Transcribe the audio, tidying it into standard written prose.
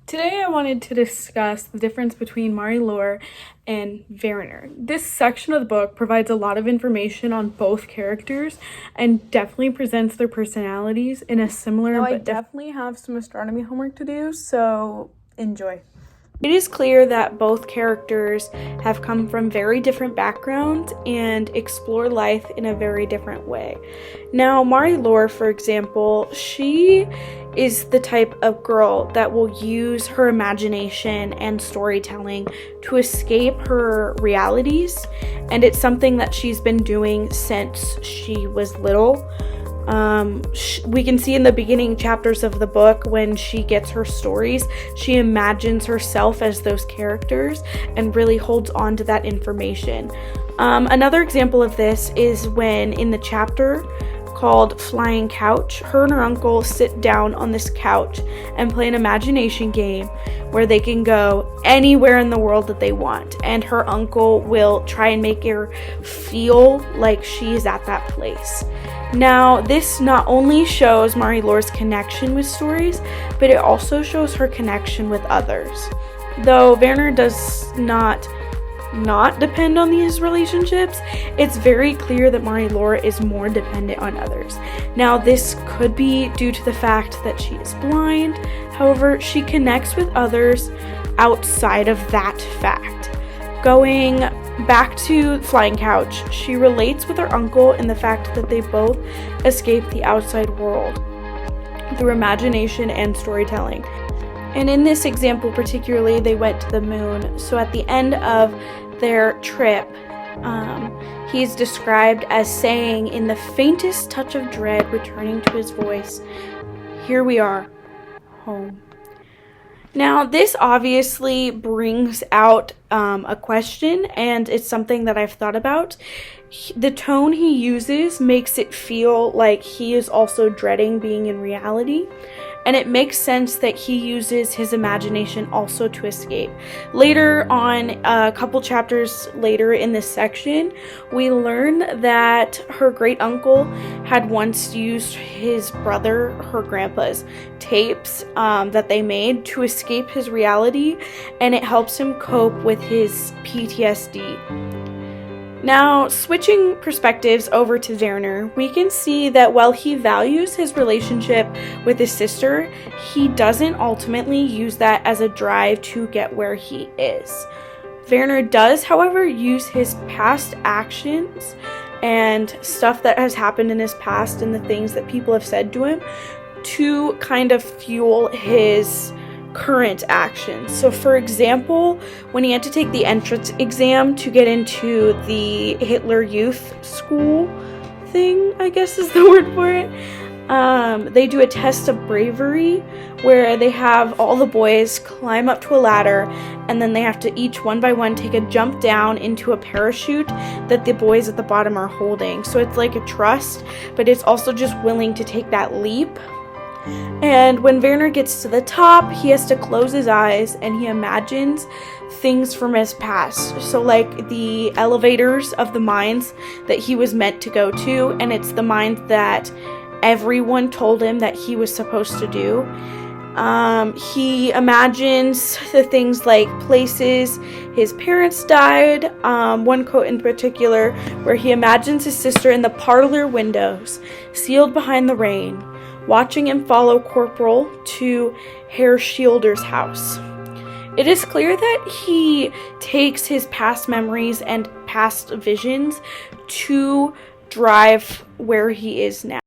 Today I wanted to discuss the difference between Marie-Laure and Werner. This section of the book provides a lot of information on both characters and definitely presents their personalities in a similar Now, I definitely have some astronomy homework to do, so enjoy. It is clear that both characters have come from very different backgrounds and explore life in a very different way. Now, Marie-Laure, for example, she is the type of girl that will use her imagination and storytelling to escape her realities, and it's something that she's been doing since she was little. We can see in the beginning chapters of the book when she gets her stories, she imagines herself as those characters and really holds on to that information. Another example of this is when in the chapter called Flying Couch, her and her uncle sit down on this couch and play an imagination game where they can go anywhere in the world that they want, and her uncle will try and make her feel like she's at that place. Now, this not only shows Marie-Laure's connection with stories, but it also shows her connection with others. Though Werner does not depend on these relationships, it's very clear that Marie-Laure is more dependent on others. Now, this could be due to the fact that she is blind. However, she connects with others outside of that fact. Going back to Flying Couch, she relates with her uncle in the fact that they both escape the outside world through imagination and storytelling. And in this example particularly, they went to the moon. So at the end of their trip, he's described as saying, in the faintest touch of dread returning to his voice, "Here we are, home." Now, this obviously brings out a question, and it's something that I've thought about. The tone he uses makes it feel like he is also dreading being in reality, and it makes sense that he uses his imagination also to escape. Later on, a couple chapters later in this section, we learn that her great uncle had once used his brother, her grandpa's tapes that they made to escape his reality, and it helps him cope with his PTSD. Now, switching perspectives over to Werner, we can see that while he values his relationship with his sister, he doesn't ultimately use that as a drive to get where he is. Werner does, however, use his past actions and stuff that has happened in his past and the things that people have said to him to kind of fuel his current actions. So for example, when he had to take the entrance exam to get into the Hitler Youth School thing, I guess is the word for it, they do a test of bravery where they have all the boys climb up to a ladder, and then they have to each one by one take a jump down into a parachute that the boys at the bottom are holding. So it's like a trust, but it's also just willing to take that leap. And when Werner gets to the top, he has to close his eyes and he imagines things from his past. So like the elevators of the mines that he was meant to go to, and it's the mines that everyone told him that he was supposed to do. He imagines the things like places his parents died. One quote in particular where he imagines his sister in the parlor windows, sealed behind the rain, watching him follow Corporal to Herr Shielder's house. It is clear that he takes his past memories and past visions to drive where he is now.